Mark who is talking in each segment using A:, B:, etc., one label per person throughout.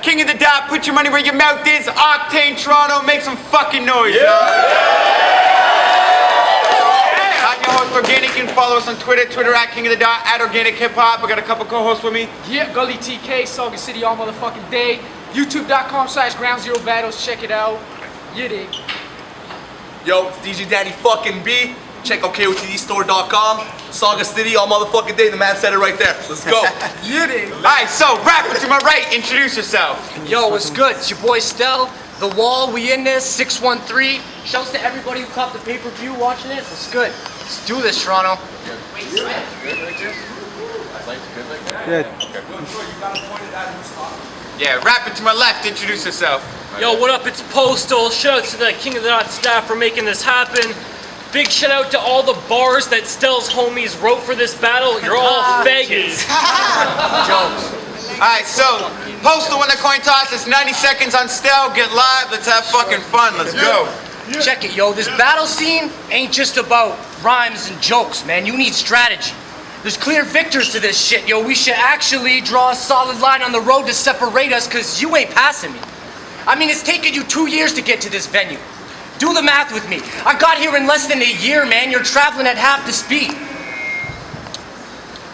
A: King of the dot, put your money where your mouth is. Octane, Toronto, make some fucking noise, yo. I'm your host, Organik. You can follow us on Twitter at King of the Dot, at Organic Hip Hop. I got a couple co-hosts with me.
B: Yeah, Gully TK, Saugus City all motherfucking day. YouTube.com/Ground Zero Battles, check it out. You dig.
C: Yo, it's DJ Danny fucking B. Check out KOTDstore.com. Saugus City all motherfucking day. The man said it right there. Let's go.
B: You dig.
A: Alright, so rapper to my right, introduce yourself.
D: Yo, what's good? It's your boy Stel. The Wall, we in this, 613. Shouts to everybody who caught the pay-per-view watching it. What's good? Let's do this, Toronto.
A: Yeah, rapper to my left, introduce yourself.
E: Yo, what up? It's Postal. Shout out to the King of the Dot staff for making this happen. Big shout out to all the bars that Stel's homies wrote for this battle. You're all faggots.
D: Jokes.
A: Alright, so Postal win the coin toss. It's 90 seconds on Stel. Get live. Let's have fucking fun. Let's go.
D: Check it, yo. This battle scene ain't just about rhymes and jokes, man. You need strategy. There's clear victors to this shit, yo. We should actually draw a solid line on the road to separate us, cause you ain't passing me. I mean, it's taken you 2 years to get to this venue. Do the math with me. I got here in less than a year, man. You're traveling at half the speed.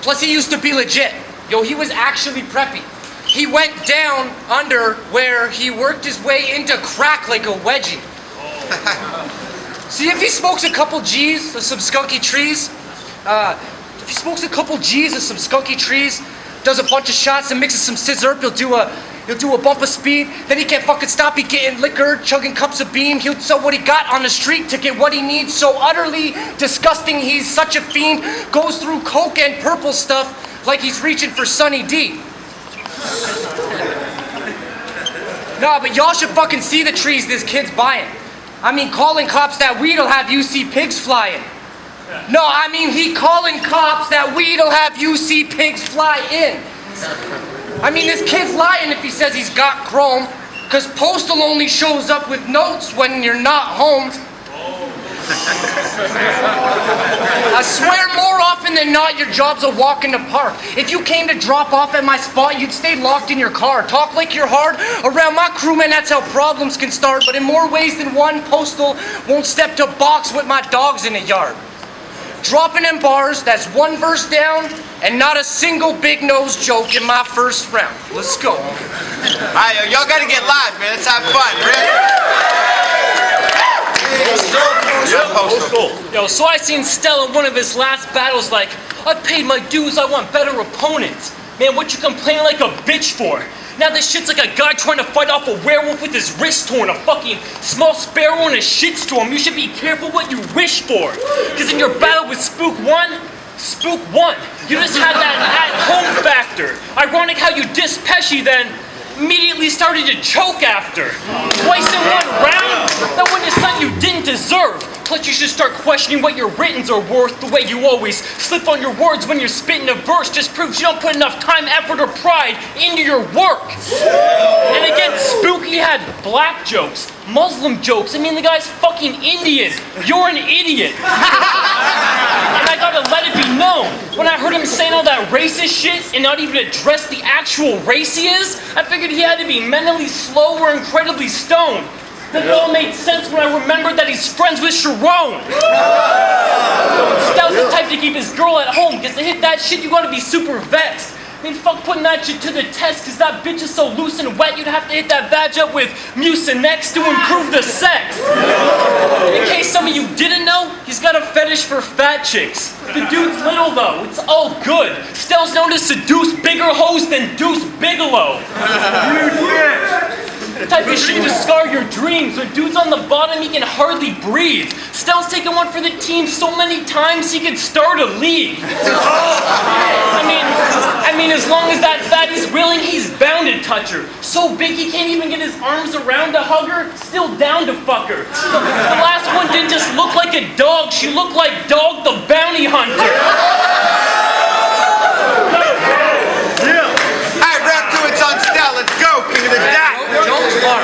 D: Plus, he used to be legit. Yo, he was actually preppy. He went down under where he worked his way into crack like a wedgie. See, if he smokes a couple G's of some skunky trees, does a bunch of shots and mixes some scissor, he'll do a bump of speed, then he can't fucking stop. He getting liquor, chugging cups of bean. He'll sell what he got on the street to get what he needs. So utterly disgusting, he's such a fiend. Goes through coke and purple stuff like he's reaching for Sunny D. Nah, but y'all should fucking see the trees this kid's buying. I mean, calling cops that weed'll have you see pigs flying. No, I mean, he calling cops that weed'll have you see pigs fly in. I mean, this kid's lying if he says he's got chrome, cause Postal only shows up with notes when you're not home. I swear more often than not, your job's a walk in the park. If you came to drop off at my spot, you'd stay locked in your car. Talk like you're hard. Around my crewman, that's how problems can start. But in more ways than one, Postal won't step to box with my dogs in the yard. Dropping in bars, that's one verse down, and not a single big nose joke in my first round. Let's go.
A: Alright, y'all gotta get live, man. Let's have fun. Ready?
E: Yo, so I seen Stel in one of his last battles like, I paid my dues, I want better opponents. Man, what you complaining like a bitch for? Now this shit's like a guy trying to fight off a werewolf with his wrist torn, a fucking small sparrow in a shitstorm. You should be careful what you wish for. Cause in your battle with Spook 1, you just had that at-home factor. Ironic how you dissed Pesci then immediately started to choke after. Twice in one round? That witness something you didn't deserve. Plus you should start questioning what your writtens are worth. The way you always slip on your words when you're spitting a verse just proves you don't put enough time, effort, or pride into your work. And again, Spooky had black jokes, Muslim jokes. I mean, the guy's fucking Indian. You're an idiot. And I gotta let it be known, when I heard him saying all that racist shit and not even address the actual race he is, I figured he had to be mentally slow or incredibly stoned. That it all made sense when I remembered that he's friends with Sharon. Stel's the type to keep his girl at home, because to hit that shit, you gotta be super vexed. I mean, fuck putting that shit to the test, cause that bitch is so loose and wet, you'd have to hit that badge up with Mucinex to improve the sex. In case some of you didn't know, he's got a fetish for fat chicks. The dude's little though, it's all good. Stel's known to seduce bigger hoes than Deuce Bigelow. The type of shit to scar your dreams. When dude's on the bottom, he can hardly breathe. Stel's taken one for the team so many times he could start a league. I mean, as long as that fatty's willing, he's bound to touch her. So big he can't even get his arms around to hug her, still down to fuck her. The last one didn't just look like a dog, she looked like Dog the Bounty Hunter.
A: Alright, round 2, it's on Stel. Let's go, king of the dot.
D: Jokes, Mark.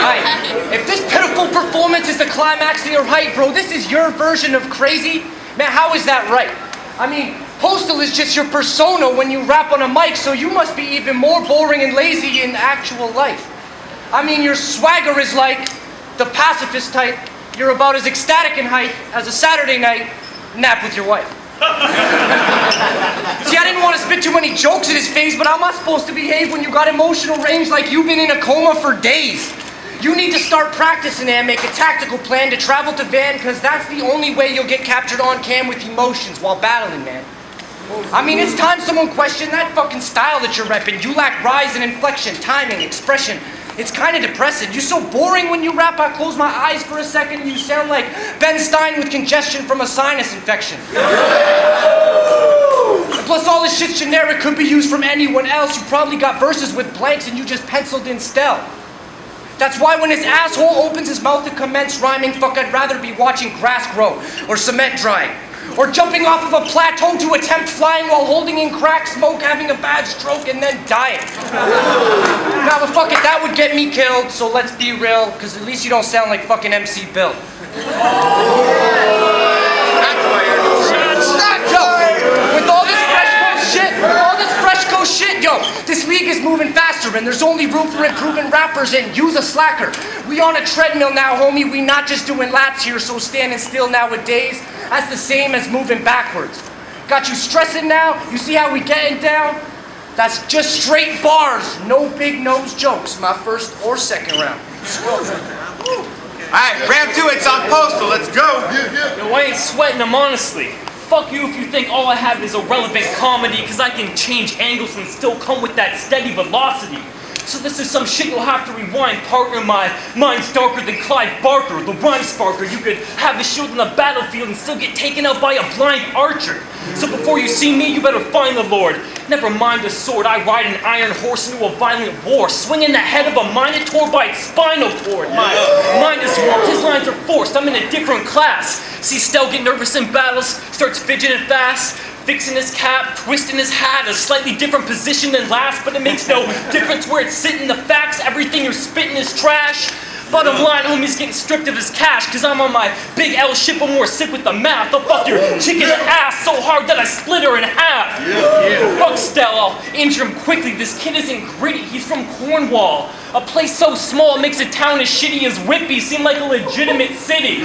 D: Alright, if this pitiful performance is the climax of your hype, bro, this is your version of crazy? Man, how is that right? I mean, Postal is just your persona when you rap on a mic, so you must be even more boring and lazy in actual life. I mean, your swagger is like the pacifist type. You're about as ecstatic in height as a Saturday night nap with your wife. See, I didn't want to spit too many jokes in his face, but how am I supposed to behave when you got emotional range like you've been in a coma for days? You need to start practicing and make a tactical plan to travel to Van, because that's the only way you'll get captured on cam with emotions while battling, man. I mean, it's time someone questioned that fucking style that you're repping. You lack rise and inflection, timing, expression. It's kind of depressing. You're so boring when you rap, I close my eyes for a second and you sound like Ben Stein with congestion from a sinus infection. Plus all this shit's generic, could be used from anyone else. You probably got verses with blanks and you just penciled in Stel. That's why when his asshole opens his mouth to commence rhyming, fuck, I'd rather be watching grass grow or cement drying. Or jumping off of a plateau to attempt flying while holding in crack smoke, having a bad stroke, and then dying. Now, but fuck it, that would get me killed, so let's be real, because at least you don't sound like fucking MC Bill. With all this Freshco shit, yo, this league is moving faster, and there's only room for improving rappers, and use a slacker. We on a treadmill now, homie, we not just doing laps here, so standing still nowadays, that's the same as moving backwards. Got you stressing now? You see how we getting down? That's just straight bars, no big nose jokes, my first or second round.
A: Alright, round 2, it's on Postal. Let's go.
E: Yo, I ain't sweating them, honestly. Fuck you if you think all I have is irrelevant comedy, because I can change angles and still come with that steady velocity. So this is some shit you'll have to rewind, partner. My mind's darker than Clive Barker, the rhyme sparker. You could have a shield on the battlefield and still get taken out by a blind archer. So before you see me, you better find the Lord. Never mind the sword, I ride an iron horse into a violent war, swinging the head of a minotaur by its spinal cord. My mind is warped, his lines are forced, I'm in a different class. See Stel get nervous in battles, starts fidgeting fast, fixing his cap, twisting his hat, a slightly different position than last, but it makes no difference where it's sitting. The facts, everything you're spitting is trash. Bottom line, homie's getting stripped of his cash, cause I'm on my big L ship, I'm more sick with the math. I'll fuck your chicken ass so hard that I split her in half. Fuck Stel, I'll injure him quickly. This kid isn't gritty, he's from Cornwall. A place so small it makes a town as shitty as Whitby seem like a legitimate city.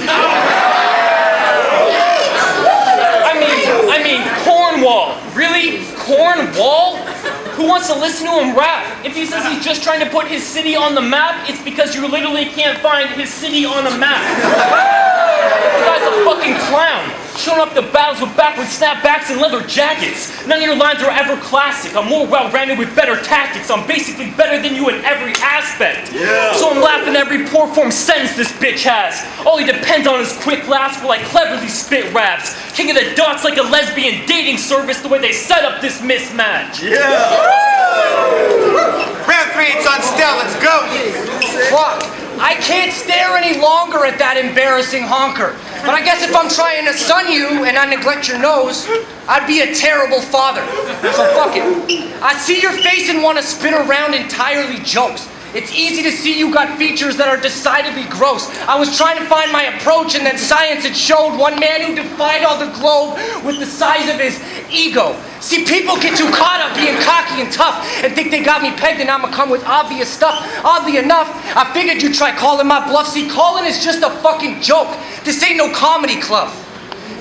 E: I mean, Cornwall. Really? Cornwall? Who wants to listen to him rap? If he says he's just trying to put his city on the map, it's because you literally can't find his city on a map. The guy's a fucking clown. Showing up to battles with backward snapbacks and leather jackets. None of your lines are ever classic. I'm more well-rounded with better tactics. I'm basically better than you in every aspect. So I'm laughing at every poor form sentence this bitch has. All he depends on is quick laughs while I cleverly spit raps. King of the dots like a lesbian dating service, the way they set up this mismatch.
A: Round 3, it's on Stel. Let's go.
D: Fuck. I can't stare any longer at that embarrassing honker. But I guess if I'm trying to son you and I neglect your nose, I'd be a terrible father. So fuck it. I see your face and want to spin around entirely jokes. It's easy to see you got features that are decidedly gross. I was trying to find my approach and then science had showed one man who defied all the globe with the size of his ego. See, people get too caught up being cocky and tough and think they got me pegged and I'ma come with obvious stuff. Oddly enough, I figured you'd try calling my bluff. See, calling is just a fucking joke. This ain't no comedy club.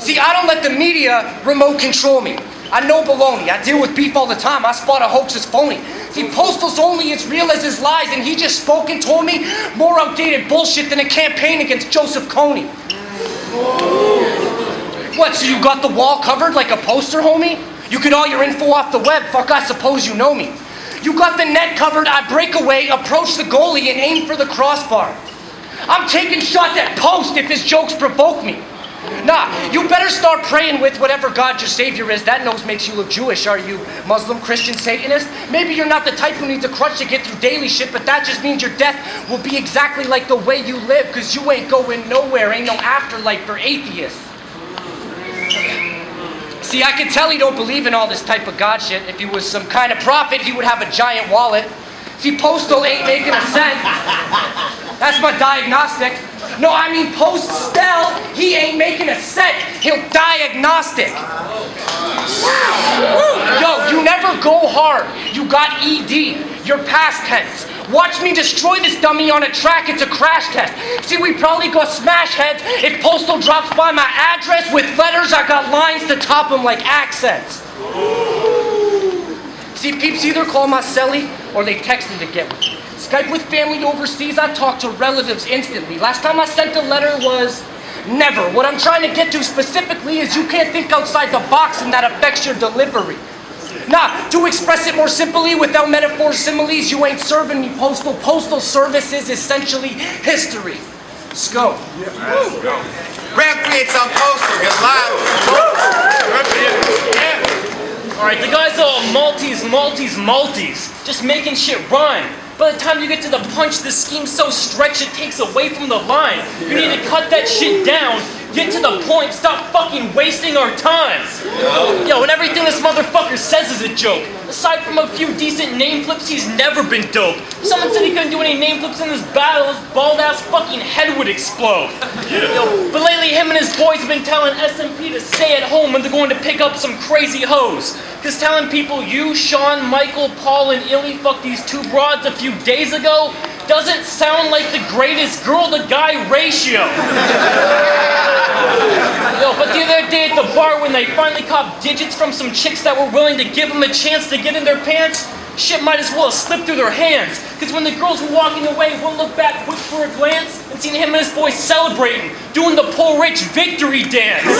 D: See, I don't let the media remote control me. I know baloney. I deal with beef all the time. I spot a hoax as phony. See, Postal's only as real as his lies, and he just spoke and told me more outdated bullshit than a campaign against Joseph Kony. What, so you got the wall covered like a poster, homie? You get all your info off the web, fuck, I suppose you know me. You got the net covered, I break away, approach the goalie and aim for the crossbar. I'm taking shots at post if his jokes provoke me. Nah, you better start praying with whatever God your savior is. That nose makes you look Jewish. Are you Muslim, Christian, Satanist? Maybe you're not the type who needs a crutch to get through daily shit, but that just means your death will be exactly like the way you live, because you ain't going nowhere. Ain't no afterlife for atheists. See, I can tell he don't believe in all this type of God shit. If he was some kind of prophet, he would have a giant wallet. See, Postal ain't making a cent. That's my diagnostic. No, I mean Stel, he ain't making a cent. He'll diagnostic. Yo, you never go hard. You got ED. You're past tense. Watch me destroy this dummy on a track. It's a crash test. See, we probably got smash heads if Postal drops by my address with letters. I got lines to top them like accents. See, peeps either call my celly or they texted to get with me. Skype with family overseas, I talk to relatives instantly. Last time I sent a letter was never. What I'm trying to get to specifically is you can't think outside the box and that affects your delivery. Nah, to express it more simply, without metaphors, similes, you ain't serving me, Postal. Postal service is essentially history. Let's go.
A: Round 3, it's on Postal. Get live.
E: Alright, the guy's all Maltese, just making shit rhyme. By the time you get to the punch, the scheme's so stretched it takes away from the line. You need to cut that shit down, get to the point, stop fucking wasting our time. Yo, and everything this motherfucker says is a joke. Aside from a few decent name flips, he's never been dope. If someone said he couldn't do any name flips in this battle, his bald ass fucking head would explode. Yo, but lately him and his boys have been telling SMP to stay at home when they're going to pick up some crazy hoes. Cause telling people you, Sean, Michael, Paul, and Illy fucked these 2 broads a few days ago doesn't sound like the greatest girl-to-guy ratio. Yo, but the other day at the bar when they finally copped digits from some chicks that were willing to give them a chance to get in their pants, shit might as well have slipped through their hands. Cause when the girls were walking away, one looked back quick for a glance and seen him and his boys celebrating, doing the poor rich victory dance.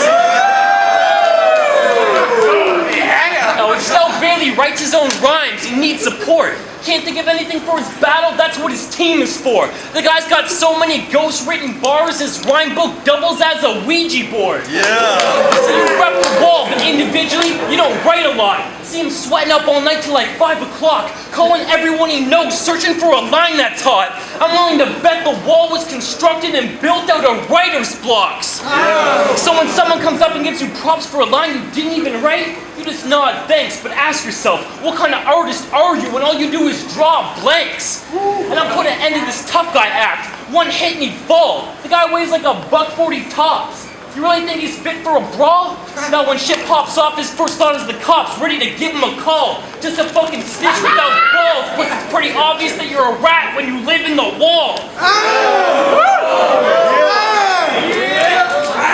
E: Oh, and Stel barely writes his own rhymes. He needs support. Can't think of anything for his battle. That's what his team is for. The guy's got so many ghost-written bars, his rhyme book doubles as a Ouija board. Yeah. So you rep the wall, but individually, you don't write a lot. See him sweating up all night till like 5 o'clock, calling everyone he knows, searching for a line that's hot. I'm willing to bet the wall was constructed and built out of writer's blocks. Yeah. So when someone comes up and gives you props for a line you didn't even write, you just nod thanks, but ask yourself, what kind of artist are you when all you do is draw blanks? And I'm putting an end to this tough guy act. One hit and he'd fall. The guy weighs like $140 tops. You really think he's fit for a brawl? Now when shit pops off, his first thought is the cops, ready to give him a call. Just a fucking snitch without balls, plus it's pretty obvious that you're a rat when you live in the wall.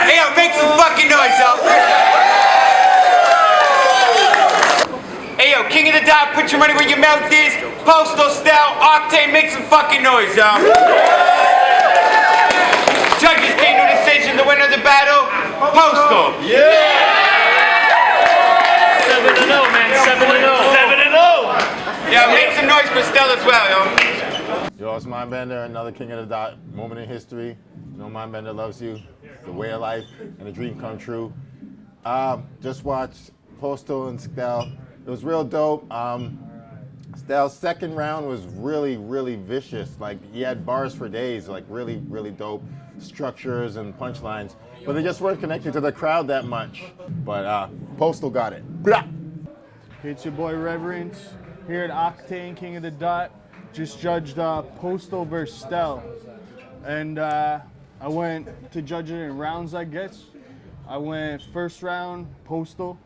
A: Hey, yo, make some fucking noise, yo. Hey, yo, King of the Dot, put your money where your mouth is. Postal, Stel, Octane, make some fucking noise, yo. Judges came to a decision, the winner of the battle, Postal. Yeah!
E: 7-0, man, 7-0.
A: 7-0. Yeah, make some noise for Stel as well, yo.
F: Yo, it's Mind Bender, another King of the Dot moment in history. You know, Mind Bender loves you. It's the way of life and a dream come true. Just watched Postal and Stel. It was real dope. Stel's second round was really, really vicious. Like, he had bars for days, like really, really dope structures and punchlines, but they just weren't connected to the crowd that much. But Postal got it. Blah.
G: It's your boy Reverence here at Octane, King of the Dot. Just judged Postal versus Stel, and I went to judge it in rounds, I guess. I went first round Postal,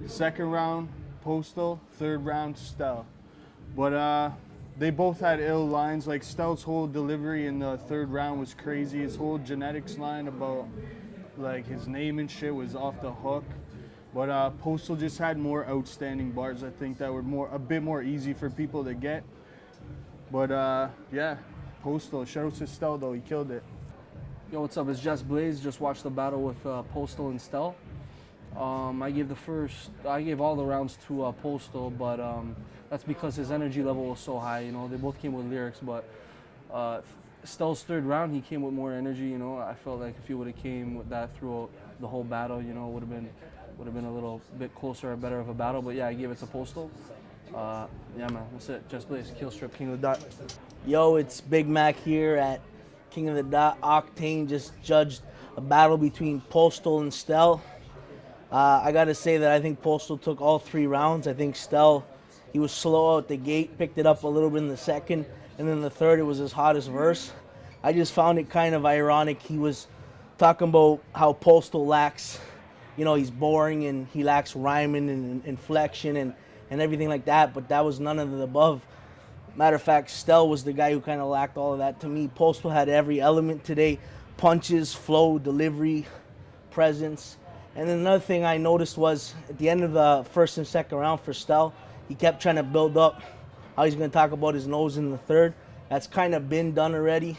G: second round Postal, third round Stel. But they both had ill lines. Like, Stel's whole delivery in the third round was crazy. His whole genetics line about like his name and shit was off the hook. But Postal just had more outstanding bars, I think, that were a bit more easy for people to get. But yeah, Postal. Shout out to Stel though, he killed it.
H: Yo, what's up? It's Jess Blaze. Just watched the battle with Postal and Stel. I gave all the rounds to Postal, but that's because his energy level was so high. You know, they both came with lyrics, but Stel's third round, he came with more energy. You know, I felt like if he would have came with that throughout the whole battle, you know, would have been a little bit closer or better of a battle. But yeah, I gave it to Postal. Yeah, man, that's it. Just Blaze, Kill Strip, King of the Dot.
I: Yo, it's Big Mac here at King of the Dot. Octane just judged a battle between Postal and Stel. I gotta say that I think Postal took all 3 rounds. I think Stel, he was slow out the gate, picked it up a little bit in the second, and then the third, it was his hottest verse. I just found it kind of ironic. He was talking about how Postal lacks, you know, he's boring and he lacks rhyming and inflection and everything like that, but that was none of the above. Matter of fact, Stel was the guy who kind of lacked all of that. To me, Postal had every element today: punches, flow, delivery, presence. And then another thing I noticed was at the end of the first and second round for Stel, he kept trying to build up how he's going to talk about his nose in the third. That's kind of been done already.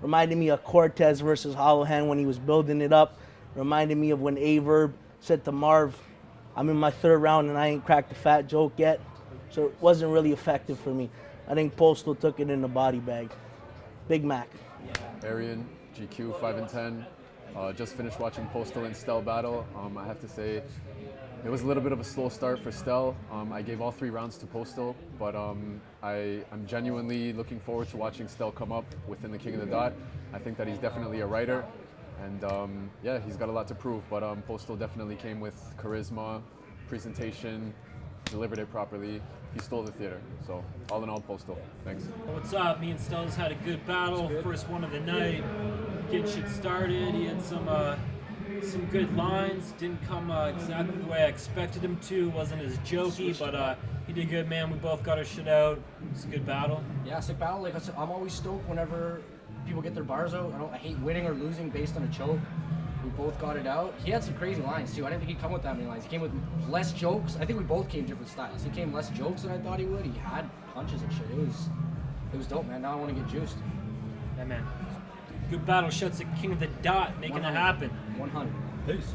I: Reminded me of Cortez versus Hollowhand when he was building it up. Reminded me of when Averb said to Marv, I'm in my third round and I ain't cracked the fat joke yet. So it wasn't really effective for me. I think Postal took it in the body bag. Big Mac.
J: Arian, GQ 5 and 10. Just finished watching Postal and Stel battle. I have to say, it was a little bit of a slow start for Stel. I gave all 3 rounds to Postal, but I'm genuinely looking forward to watching Stel come up within the King of the Dot. I think that he's definitely a writer, and yeah, he's got a lot to prove, but Postal definitely came with charisma, presentation, delivered it properly. He stole the theater. So all in all, Postal. Thanks.
K: What's up? Me and Stel just had a good battle. First one of the night. Getting shit started. He had some good lines. Didn't come exactly the way I expected him to. Wasn't as jokey, but he did good, man. We both got our shit out. It's a good battle.
L: Yeah, sick battle. Like I said, I'm always stoked whenever people get their bars out. I hate winning or losing based on a choke. We both got it out. He had some crazy lines too. I didn't think he'd come with that many lines. He came with less jokes. I think we both came different styles. He came less jokes than I thought he would. He had punches and shit. It was dope, man. Now I want to get juiced.
K: Yeah, man. Good battle. Shuts the King of the Dot, making
L: 100.
K: it happen.
L: 100.
K: Peace.